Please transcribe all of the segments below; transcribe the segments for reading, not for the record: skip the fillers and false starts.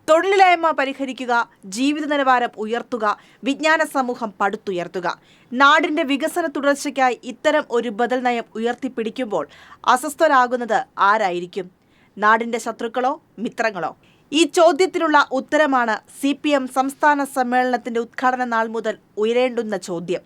തൊഴിലില്ലായ്മ പരിഹരിക്കുക, ജീവിത നിലവാരം ഉയർത്തുക, വിജ്ഞാന സമൂഹം പടുത്തുയർത്തുക. നാടിന്റെ വികസന തുടർച്ചയ്ക്കായി ഇത്തരം ഒരു ബദൽ നയം ഉയർത്തിപ്പിടിക്കുമ്പോൾ അസ്വസ്ഥരാകുന്നത് ആരായിരിക്കും? നാടിന്റെ ശത്രുക്കളോ മിത്രങ്ങളോ? ഈ ചോദ്യത്തിനുള്ള ഉത്തരമാണ് CPM സംസ്ഥാന സമ്മേളനത്തിന്റെ ഉദ്ഘാടന നാൾ മുതൽ ഉയരേണ്ടുന്ന ചോദ്യം.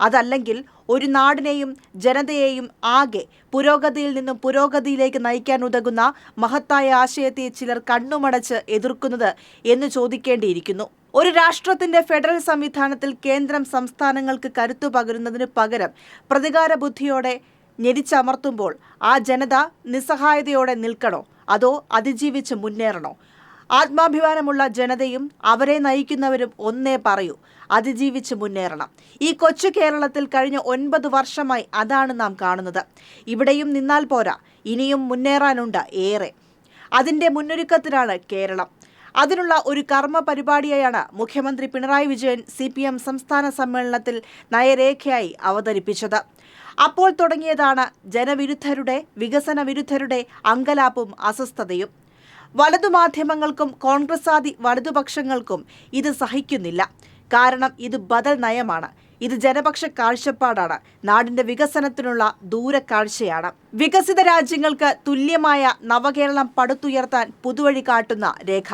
അതല്ലെങ്കിൽ ഒരു നാടിനെയും ജനതയെയും ആകെ പുരോഗതിയിൽ നിന്നും പുരോഗതിയിലേക്ക് നയിക്കാൻ ഉതകുന്ന മഹത്തായ ആശയത്തെ ചിലർ കണ്ണുമടച്ച് എതിർക്കുന്നത് എന്ന് ചോദിക്കേണ്ടിയിരിക്കുന്നു. ഒരു രാഷ്ട്രത്തിന്റെ ഫെഡറൽ സംവിധാനത്തിൽ കേന്ദ്രം സംസ്ഥാനങ്ങൾക്ക് കരുത്തു പകരുന്നതിന് പകരം പ്രതികാര ബുദ്ധിയോടെ ഞെരിച്ചമർത്തുമ്പോൾ ആ ജനത നിസ്സഹായതയോടെ നിൽക്കണോ, അതോ അതിജീവിച്ച് മുന്നേറണോ? ആത്മാഭിമാനമുള്ള ജനതയും അവരെ നയിക്കുന്നവരും ഒന്നേ പറയൂ: അതിജീവിച്ച് മുന്നേറണം. ഈ കൊച്ചു കേരളത്തിൽ കഴിഞ്ഞ 9 വർഷമായി അതാണ് നാം കാണുന്നത്. ഇവിടെയും നിന്നാൽ പോരാ, ഇനിയും മുന്നേറാനുണ്ട് ഏറെ. അതിൻ്റെ മുന്നൊരുക്കത്തിലാണ് കേരളം. അതിനുള്ള ഒരു കർമ്മ പരിപാടിയായാണ് മുഖ്യമന്ത്രി പിണറായി വിജയൻ CPM സംസ്ഥാന സമ്മേളനത്തിൽ നയരേഖയായി അവതരിപ്പിച്ചത്. അപ്പോൾ തുടങ്ങിയതാണ് ജനവിരുദ്ധരുടെ, വികസന വിരുദ്ധരുടെ അങ്കലാപ്പും അസ്വസ്ഥതയും. വലതുമാധ്യമങ്ങൾക്കും കോൺഗ്രസാദി വലതുപക്ഷങ്ങൾക്കും ഇത് സഹിക്കുന്നില്ല. കാരണം ഇത് ബദൽ നയമാണ്. ഇത് ജനപക്ഷ കാഴ്ചപ്പാടാണ്. നാടിന്റെ വികസനത്തിനുള്ള ദൂരക്കാഴ്ചയാണ്. വികസിത രാജ്യങ്ങൾക്ക് തുല്യമായ നവകേരളം പടുത്തുയർത്താൻ പുതുവഴി കാട്ടുന്ന രേഖ.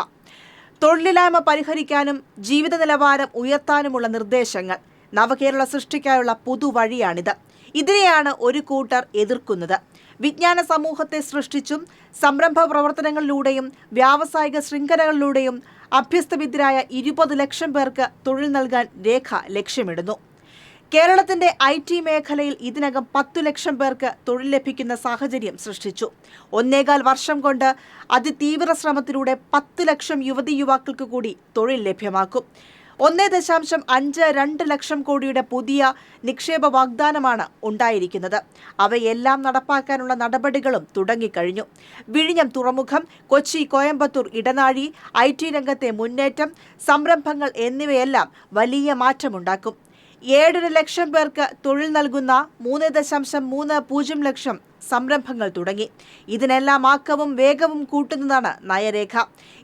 തൊഴിലില്ലായ്മ പരിഹരിക്കാനും ജീവിത നിലവാരം ഉയർത്താനുമുള്ള നിർദ്ദേശങ്ങൾ. നവകേരള സൃഷ്ടിക്കാനുള്ള പുതുവഴിയാണിത്. ഇതിനെയാണ് ഒരു കൂട്ടർ എതിർക്കുന്നത്. വിജ്ഞാന സമൂഹത്തെ സൃഷ്ടിച്ചും സംരംഭ പ്രവർത്തനങ്ങളിലൂടെയും വ്യാവസായിക ശൃംഖലകളിലൂടെയും അഭ്യസ്തവിദ്യരായ 20 ലക്ഷം പേർക്ക് തൊഴിൽ നൽകാൻ രേഖ ലക്ഷ്യമിടുന്നു. കേരളത്തിന്റെ IT മേഖലയിൽ ഇതിനകം 10 ലക്ഷം പേർക്ക് തൊഴിൽ ലഭിക്കുന്ന സാഹചര്യം സൃഷ്ടിച്ചു. 1.25 വർഷം കൊണ്ട് അതിതീവ്ര ശ്രമത്തിലൂടെ 10 ലക്ഷം യുവതി യുവാക്കൾക്ക് കൂടി തൊഴിൽ ലഭ്യമാക്കും. 1.52 ലക്ഷം കോടിയുടെ പുതിയ നിക്ഷേപ വാഗ്ദാനമാണ് ഉണ്ടായിരിക്കുന്നത്. അവയെല്ലാം നടപ്പാക്കാനുള്ള നടപടികളും തുടങ്ങിക്കഴിഞ്ഞു. വിഴിഞ്ഞം തുറമുഖം, കൊച്ചി കോയമ്പത്തൂർ ഇടനാഴി, IT രംഗത്തെ മുന്നേറ്റം, സംരംഭങ്ങൾ എന്നിവയെല്ലാം വലിയ മാറ്റമുണ്ടാക്കും. 7.5 ലക്ഷം പേർക്ക് തൊഴിൽ നൽകുന്ന 3.30 ലക്ഷം സംരംഭങ്ങൾ തുടങ്ങി. ഇതിനെല്ലാം ആക്കവും വേഗവും കൂട്ടുന്നതാണ് നയരേഖ.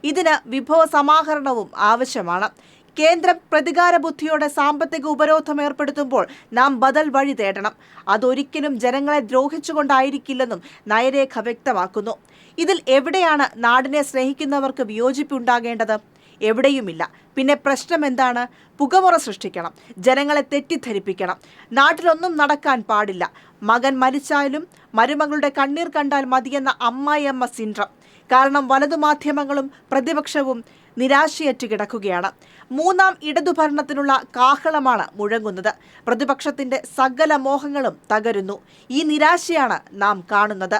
ഇതിന് വിഭവ സമാഹരണവും ആവശ്യമാണ്. കേന്ദ്രം പ്രതികാര ബുദ്ധിയോടെ സാമ്പത്തിക ഉപരോധം ഏർപ്പെടുത്തുമ്പോൾ നാം ബദൽ വഴി തേടണം. അതൊരിക്കലും ജനങ്ങളെ ദ്രോഹിച്ചുകൊണ്ടായിരിക്കില്ലെന്നും നയരേഖ വ്യക്തമാക്കുന്നു. ഇതിൽ എവിടെയാണ് നാടിനെ സ്നേഹിക്കുന്നവർക്ക് വിയോജിപ്പുണ്ടാകേണ്ടത്? എവിടെയുമില്ല. പിന്നെ പ്രശ്നം എന്താണ്? പുകമുറ സൃഷ്ടിക്കണം, ജനങ്ങളെ തെറ്റിദ്ധരിപ്പിക്കണം. നാട്ടിലൊന്നും നടക്കാൻ പാടില്ല. മകൻ മരിച്ചാലും മരുമകളുടെ കണ്ണീർ കണ്ടാൽ മതിയെന്ന അമ്മായിയമ്മ സിൻഡ്രം. കാരണം വലതുമാധ്യമങ്ങളും പ്രതിപക്ഷവും നിരാശയറ്റു കിടക്കുകയാണ്. മൂന്നാം ഇടതുഭരണത്തിനുള്ള കാഹളമാണ് മുഴങ്ങുന്നത്. പ്രതിപക്ഷത്തിന്റെ സകല മോഹങ്ങളും തകരുന്നു. ഈ നിരാശയാണ് നാം കാണുന്നത്.